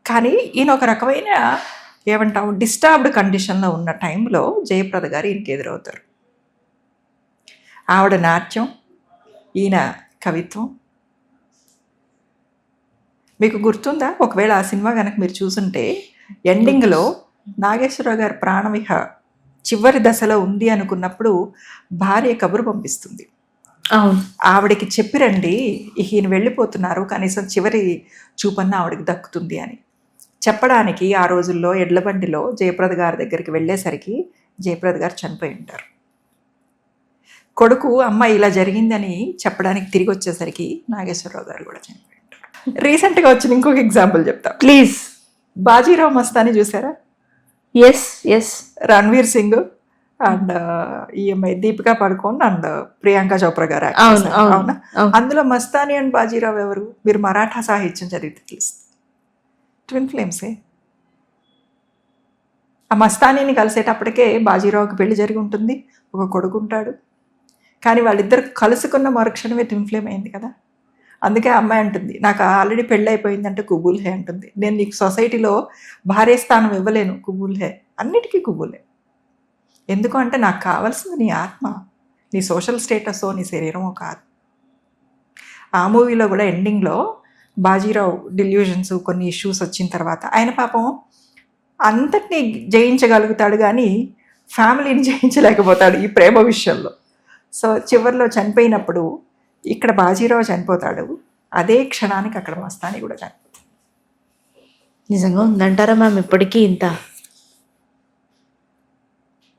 కానీ ఈయన ఒక రకమైన ఏమంటాం డిస్టర్బ్డ్ కండిషన్లో ఉన్న టైంలో జయప్రద గారు ఈయనకి ఎదురవుతారు. ఆవిడ నాట్యం, ఈయన కవిత్వం. మీకు గుర్తుందా? ఒకవేళ ఆ సినిమా కనుక మీరు చూసుంటే ఎండింగ్లో నాగేశ్వరరావు గారి ప్రాణవిహ చివరి దశలో ఉంది అనుకున్నప్పుడు భార్య కబురు పంపిస్తుంది, ఆవిడకి చెప్పిరండి ఈయన వెళ్ళిపోతున్నారు, కనీసం చివరి చూపన్న ఆవిడకి దక్కుతుంది అని చెప్పడానికి. ఆ రోజుల్లో ఎడ్లబండిలో జయప్రద గారి దగ్గరికి వెళ్ళేసరికి జయప్రద గారు చనిపోయి ఉంటారు. కొడుకు అమ్మ ఇలా జరిగిందని చెప్పడానికి తిరిగి వచ్చేసరికి నాగేశ్వరరావు గారు కూడా చనిపోయి ఉంటారు. రీసెంట్గా వచ్చిన ఇంకొక ఎగ్జాంపుల్ చెప్తా ప్లీజ్. బాజీరావు మస్తాని చూసారా? Yes yes. Ranveer Singh and EMI Deepika Padukone and Priyanka Chopra గారు. అవునా? అందులో మస్తాని అండ్ బాజీరావు ఎవరు? మీరు మరాఠా సాహిత్యం చదివితే తెలుస్తుంది, ట్విన్ ఫ్లేమ్సే. ఆ మస్తానీని కలిసేటప్పటికే బాజీరావుకి పెళ్లి జరిగి ఉంటుంది, ఒక కొడుకు ఉంటాడు. కానీ వాళ్ళిద్దరు కలుసుకున్న మరుక్షణమే ట్విన్ ఫ్లేమ్ అయింది కదా. అందుకే ఆ అమ్మాయి అంటుంది, నాకు ఆల్రెడీ పెళ్ళి అయిపోయిందంటే కుబూల్ హే అంటుంది. నేను నీకు సొసైటీలో భార్య స్థానం ఇవ్వలేను, కుబూల్ హే, అన్నిటికీ కుబూలే. ఎందుకు అంటే నాకు కావాల్సింది నీ ఆత్మ, నీ సోషల్ స్టేటస్, నీ శరీరం కాదు. ఆ మూవీలో కూడా ఎండింగ్లో బాజీరావు డిల్యూషన్స్, కొన్ని ఇష్యూస్ వచ్చిన తర్వాత ఆయన పాపం అంతటినీ జయించగలుగుతాడు కానీ ఫ్యామిలీని జయించలేకపోతాడు ఈ ప్రేమ విషయంలో. సో చివరిలో చనిపోయినప్పుడు ఇక్కడ బాజీరావు చనిపోతాడు, అదే క్షణానికి అక్కడ మస్తాని కూడా చనిపోతాడు. నిజంగా ఉందంటారా మ్యామ్ ఇప్పటికీ ఇంత?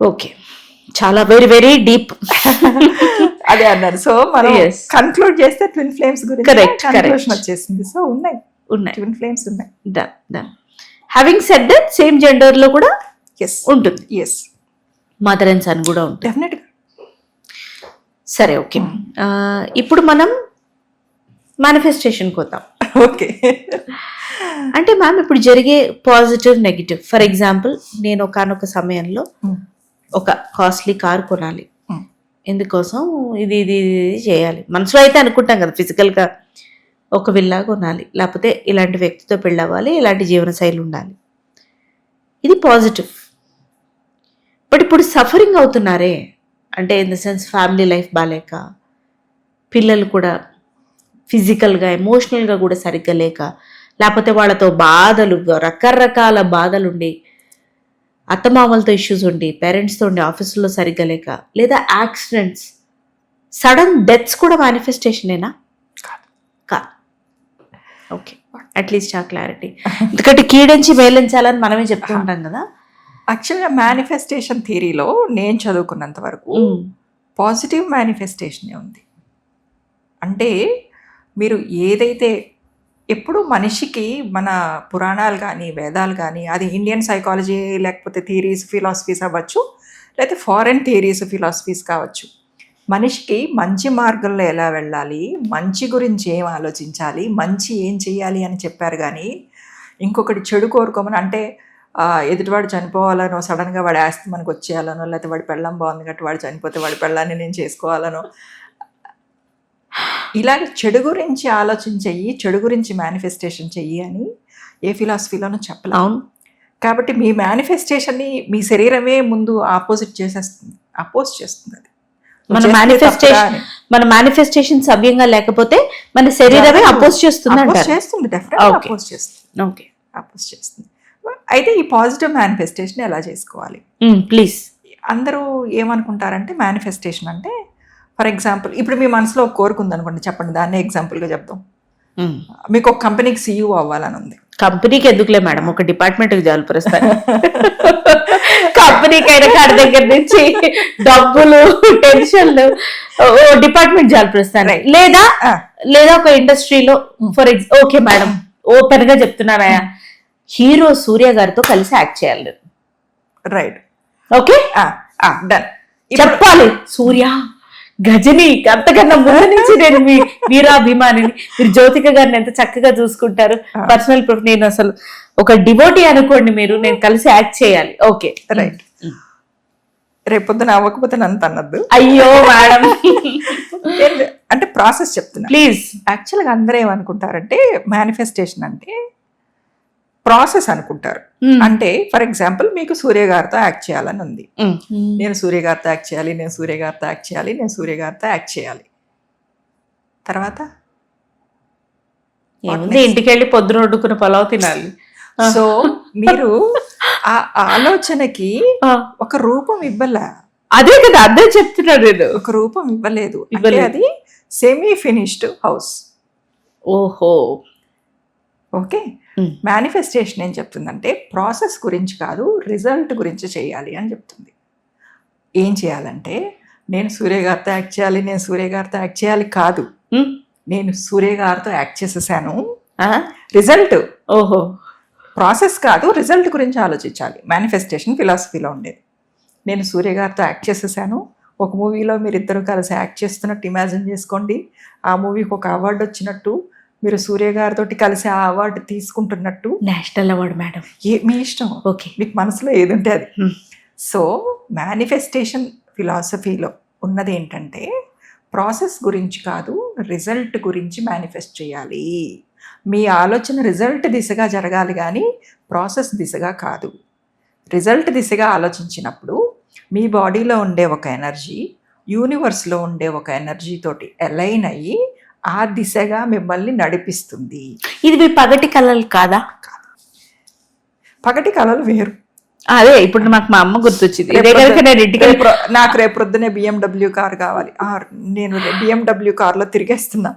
ఓకే, చాలా వెరీ వెరీ డీప్. అదే అన్నారు. సో మనం కన్క్లూడ్ చేస్తే ట్విన్ ఫ్లేమ్స్ గురించి కన్క్లూషన్ వచ్చేసింది. సో ఉన్నాయి ట్విన్ ఫ్లేమ్స్ ఉన్నాయి. Done. Having said that same gender లో కూడా ఉంటుంది. ఎస్, మదర్ అండ్ సన్ కూడా ఉంటుంది డెఫినెట్గా. సరే, ఓకే. ఇప్పుడు మనం మేనిఫెస్టేషన్కి వద్దాం. ఓకే. అంటే మ్యామ్ ఇప్పుడు జరిగే పాజిటివ్ నెగిటివ్, ఫర్ ఎగ్జాంపుల్ నేను ఒకనొక సమయంలో ఒక కాస్ట్లీ కార్ కొనాలి, ఎందుకోసం ఇది ఇది చేయాలి, మనసులో అయితే అనుకుంటాం కదా, ఫిజికల్గా ఒక విల్లా కొనాలి, లేకపోతే ఇలాంటి వ్యక్తితో పెళ్ళవ్వాలి, ఇలాంటి జీవనశైలి ఉండాలి. ఇది పాజిటివ్. బట్ ఇప్పుడు సఫరింగ్ అవుతున్నారే, అంటే in the sense family life బాగాలేక, పిల్లలు కూడా ఫిజికల్గా ఎమోషనల్గా కూడా సరిగ్గా లేక, లేకపోతే వాళ్ళతో బాధలు, రకరకాల బాధలు ఉండి, అత్తమామలతో ఇష్యూస్ ఉండి, పేరెంట్స్తో ఉండి, ఆఫీసులో సరిగ్గా లేక, లేదా యాక్సిడెంట్స్, సడన్ డెత్స్ కూడా మేనిఫెస్టేషనేనా? కాదు. ఓకే, అట్లీస్ట్ ఆ క్లారిటీ. ఎందుకంటే కీడించి మేలించాలని మనమే చెప్తూ ఉంటాం కదా. యాక్చువల్గా మేనిఫెస్టేషన్ థియరీలో నేను చదువుకున్నంత వరకు పాజిటివ్ మేనిఫెస్టేషనే ఉంది. అంటే మీరు ఏదైతే ఎప్పుడు మనిషికి మన పురాణాలు కానీ వేదాలు కానీ, అది ఇండియన్ సైకాలజీ లేకపోతే థియరీస్ ఫిలాసఫీస్ అవ్వచ్చు, లేకపోతే ఫారెన్ థియరీస్ ఫిలాసఫీస్ కావచ్చు, మనిషికి మంచి మార్గంలో ఎలా వెళ్ళాలి, మంచి గురించి ఏం ఆలోచించాలి, మంచి ఏం చేయాలి అని చెప్పారు. కానీ ఇంకొకటి చెడు కోరుకోమని, అంటే ఎదుటివాడు చనిపోవాలనో, సడన్గా వాడి ఆస్తి మనకు వచ్చేయాలనో, లేకపోతే వాడి పెళ్ళం బాగుంది కాబట్టి వాడు చనిపోతే వాడి పెళ్ళాన్ని నేను చేసుకోవాలనో, ఇలాగ చెడు గురించి ఆలోచించెయ్యి, చెడు గురించి మేనిఫెస్టేషన్ చెయ్యి అని ఏ ఫిలాసఫీలోనూ చెప్పలేదు. అవును. కాబట్టి మీ మేనిఫెస్టేషన్ని మీ శరీరమే ముందు అపోజ్ చేస్తుంది అది. మన మేనిఫెస్టేషన్ సవ్యంగా లేకపోతే మన శరీరమే అపోజ్ చేస్తుంది. అపోజ్ చేస్తుంది. అయితే ఈ పాజిటివ్ మేనిఫెస్టేషన్ ఎలా చేసుకోవాలి? ప్లీజ్. అందరూ ఏమనుకుంటారంటే మేనిఫెస్టేషన్ అంటే, ఫర్ ఎగ్జాంపుల్ ఇప్పుడు మీ మనసులో ఒక కోరిక ఉందనుకోండి, చెప్పండి, దాన్ని ఎగ్జాంపుల్గా చెప్తాం. మీకు ఒక కంపెనీకి CEO అవ్వాలని ఉంది. కంపెనీకి ఎందుకులే మేడం, ఒక డిపార్ట్మెంట్కి జాలిపరుస్తాను. కంపెనీకి అయిన కాడి దగ్గర నుంచి డబ్బులు, టెన్షన్లు, డిపార్ట్మెంట్ జాలిపరుస్తాను. లేదా ఒక ఇండస్ట్రీలో ఓకే మేడం, ఓపెన్ గా చెప్తున్నానయా, హీరో సూర్య గారితో కలిసి యాక్ట్ చేయాలి. Right, okay, done. చెప్పాలి సూర్య, గజని, అంతకన్నా ముందు నుంచి నేను మీ వీరాభిమానిని, మీరు జ్యోతిక గారిని ఎంత చక్కగా చూసుకుంటారు, పర్సనల్ ప్రూఫ్, నేను అసలు ఒక డివోటీ అనుకోండి మీరు, నేను కలిసి యాక్ట్ చేయాలి. Okay, right. రేపొద్దున అవ్వకపోతే నన్ను అన్నద్దు. అయ్యో మేడం, అంటే ప్రాసెస్ చెప్తున్నా ప్లీజ్. యాక్చువల్గా అందరూ ఏమనుకుంటారంటే మేనిఫెస్టేషన్ అంటే ప్రాసెస్ అనుకుంటారు. అంటే ఫర్ ఎగ్జాంపుల్ మీకు సూర్య గారితో యాక్ట్ చేయాలని ఉంది. నేను సూర్య గారితో యాక్ట్ చేయాలి, నేను సూర్య గారితో యాక్ట్ చేయాలి, నేను సూర్య గారితో యాక్ట్ చేయాలి. తర్వాత ఇంటికి వెళ్ళి పొద్దున వండుకున్న పొలావ్ తినాలి. సో మీరు ఆ ఆలోచనకి ఒక రూపం ఇవ్వలే. అదే కదా, అదే చెప్తున్నాడు నేను, ఒక రూపం ఇవ్వలేదు. అది సెమీ ఫినిష్డ్ హౌస్. ఓహో, ఓకే. మేనిఫెస్టేషన్ ఏం చెప్తుందంటే ప్రాసెస్ గురించి కాదు, రిజల్ట్ గురించి చేయాలి అని చెప్తుంది. ఏం చేయాలంటే నేను సూర్య గారితో యాక్ట్ చేయాలి, నేను సూర్య గారితో యాక్ట్ చేయాలి కాదు, నేను సూర్య గారితో యాక్ట్ చేసేసాను, రిజల్ట్. ఓహో, ప్రాసెస్ కాదు, రిజల్ట్ గురించి ఆలోచించాలి. మేనిఫెస్టేషన్ ఫిలాసఫీలో ఉండేది. నేను సూర్య గారితో యాక్ట్ చేసేసాను, ఒక మూవీలో మీరు ఇద్దరు కలిసి యాక్ట్ చేస్తున్నట్టు ఇమాజిన్ చేసుకోండి, ఆ మూవీకి ఒక అవార్డు వచ్చినట్టు, మీరు సూర్య గారితో కలిసి ఆ అవార్డు తీసుకుంటున్నట్టు. నేషనల్ అవార్డు మేడం, మీ ఇష్టం, ఓకే, మీకు మనసులో ఏది ఉంటే అది. సో మేనిఫెస్టేషన్ ఫిలాసఫీలో ఉన్నది ఏంటంటే ప్రాసెస్ గురించి కాదు, రిజల్ట్ గురించి మేనిఫెస్ట్ చేయాలి. మీ ఆలోచన రిజల్ట్ దిశగా జరగాలి కానీ ప్రాసెస్ దిశగా కాదు. రిజల్ట్ దిశగా ఆలోచించినప్పుడు మీ బాడీలో ఉండే ఒక ఎనర్జీ యూనివర్స్లో ఉండే ఒక ఎనర్జీ తోటి అలైన్ అయ్యి ఆ దిశగా మిమ్మల్ని నడిపిస్తుంది. ఇది మీ పగటి కళలు కాదా? పగటి కళలు వేరు. అదే ఇప్పుడు నాకు మా అమ్మ గుర్తొచ్చింది. నాకు రేపు పొద్దునే BMW కార్ కావాలి, నేను BMW కార్లో తిరిగేస్తున్నా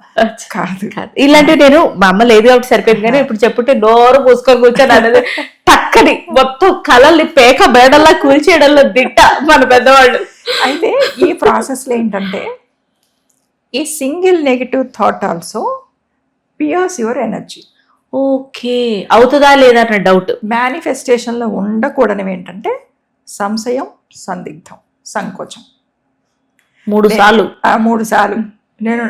కాదు. ఇలాంటివి నేను, మా అమ్మ లేదు కాబట్టి సరిపోయింది, కానీ ఇప్పుడు చెప్పుంటే నోరు పూసుకొని కూర్చొని అనేది పక్కని మొత్తం కళల్ని పేక బేడల్లా కూల్చేయడంలో దిట్ట మన పెద్దవాళ్ళు. అయితే ఈ ప్రాసెస్లో ఏంటంటే ఈ single negative thought also pierce your energy. Okay, అవుతుందా లేదా అన్న డౌట్. మేనిఫెస్టేషన్లో ఉండకూడనివి ఏంటంటే సంశయం, సందిగ్ధం, సంకోచం. 3 సార్లు నేను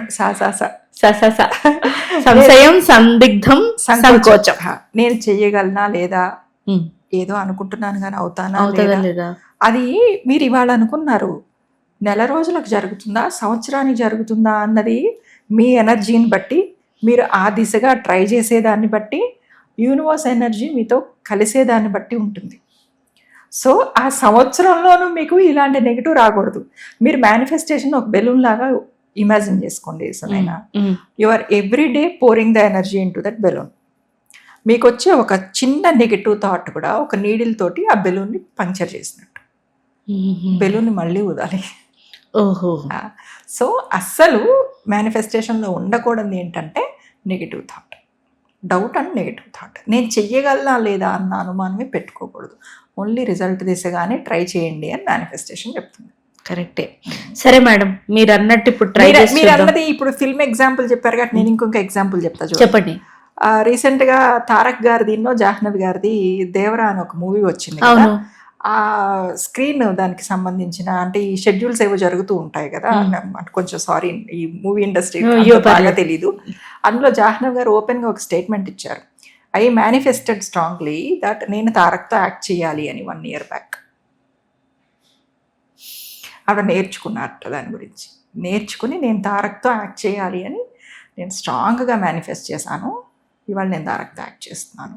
సంశయం, సందిగ్ధం, సంకోచం. నేను చెయ్యగలనా లేదా, ఏదో అనుకుంటున్నాను కానీ అవుతానా లేదా. అది మీరు ఇవాళ అనుకున్నారు, నెల రోజులకు జరుగుతుందా, సంవత్సరానికి జరుగుతుందా అన్నది మీ ఎనర్జీని బట్టి, మీరు ఆ దిశగా ట్రై చేసేదాన్ని బట్టి, యూనివర్స్ ఎనర్జీ మీతో కలిసేదాన్ని బట్టి ఉంటుంది. సో ఆ సంవత్సరంలోనూ మీకు ఇలాంటి నెగిటివ్ రాకూడదు. మీరు మేనిఫెస్టేషన్ ఒక బెలూన్ లాగా ఇమాజిన్ చేసుకోండి. Sunaina, you or every day pouring the energy in to that balloon. మీకు వచ్చే ఒక చిన్న నెగిటివ్ థాట్ కూడా ఒక నీడిల్ తోటి ఆ బెలూన్ని పంక్చర్ చేసినట్టు. బెలూన్ని మళ్ళీ ఊదాలి. ఓహో. సో అస్సలు మేనిఫెస్టేషన్లో ఉండకూడదు ఏంటంటే negative thought, doubt and negative thought. నేను చెయ్యగలనా లేదా అన్న అనుమానమే పెట్టుకోకూడదు. ఓన్లీ రిజల్ట్ దిశగానే ట్రై చేయండి అని మేనిఫెస్టేషన్ చెప్తుంది. కరెక్టే. సరే మేడం, మీరు అన్నట్టు ఇప్పుడు ట్రై మీరు అన్నది ఇప్పుడు ఫిల్మ్ ఎగ్జాంపుల్ చెప్పారు కాబట్టి నేను ఇంకొక ఎగ్జాంపుల్ చెప్తా. చెప్పండి. రీసెంట్గా తారక్ గారిది జాహ్నవి గారిది దేవరా అని ఒక మూవీ వచ్చింది. ఆ స్క్రీన్ దానికి సంబంధించిన అంటే ఈ షెడ్యూల్స్ ఏవో జరుగుతూ ఉంటాయి కదా, కొంచెం సారీ ఈ మూవీ ఇండస్ట్రీ బాగా తెలీదు. అందులో జాహ్నవి గారు ఓపెన్ గా ఒక స్టేట్మెంట్ ఇచ్చారు. ఐ మేనిఫెస్టెడ్ స్ట్రాంగ్లీ దట్ నేను తారక్తో యాక్ట్ చేయాలి అని 1 year బ్యాక్. ఆవిడ నేర్చుకున్నట్టు దాని గురించి నేర్చుకుని నేను తారక్తో యాక్ట్ చేయాలి అని నేను స్ట్రాంగ్గా మేనిఫెస్ట్ చేశాను. ఇవాళ నేను తారక్తో యాక్ట్ చేస్తున్నాను.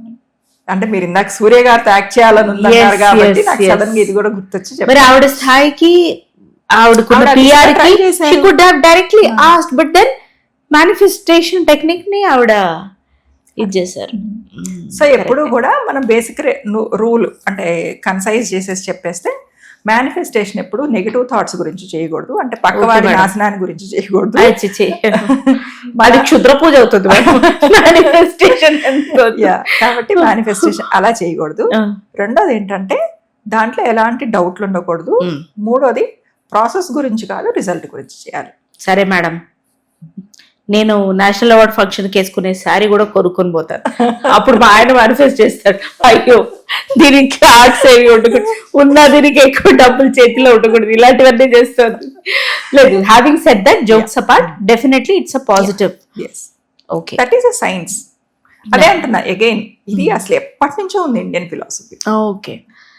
అంటే మీరు ఇందాక సూర్య గారితో యాక్ట్ చేయాలని ఉన్నారు కాబట్టి నాకు సడన్ గా ఇది కూడా గుర్తొచ్చి మరి ఆవిడ స్థాయికి directly asked, but then manifestation technique ని ఆవిడ ఇది చేశారు. సో ఎప్పుడు కూడా మనం బేసిక్ రూల్ అంటే కన్సైజ్ చేసేసి చెప్పేస్తే మేనిఫెస్టేషన్ ఎప్పుడు నెగిటివ్ థాట్స్ గురించి చేయకూడదు, అంటే పక్కవాడి నాశనాన్ని గురించి చేయకూడదు. అది క్షుద్ర పూజ అవుతుంది కాబట్టి మేనిఫెస్టేషన్ అలా చేయకూడదు. రెండోది ఏంటంటే దాంట్లో ఎలాంటి డౌట్లు ఉండకూడదు. మూడోది ప్రాసెస్ గురించి కాదు, రిజల్ట్ గురించి చేయాలి. సరే మేడం, నేను నేషనల్ అవార్డ్ ఫంక్షన్కి వేసుకునే శారీ కూడా కొనుక్కొని పోతాను. అప్పుడు మా ఆయన మేనిఫెస్ట్ చేస్తాడు, అయ్యో దీనికి ఆర్ట్స్ ఏవి ఉండకూడదు, ఉన్న దీనికి ఎక్కువ డబ్బులు చేతిలో ఉండకూడదు, ఇలాంటివన్నీ చేస్తాను. లేదు, having said that, jokes apart, definitely it's a positive. Okay, that is a science. అదే అంటున్నా అగైన్, ఇది అసలు ఎప్పటి నుంచో ఉంది ఇండియన్ ఫిలాసఫీ. ఓకే.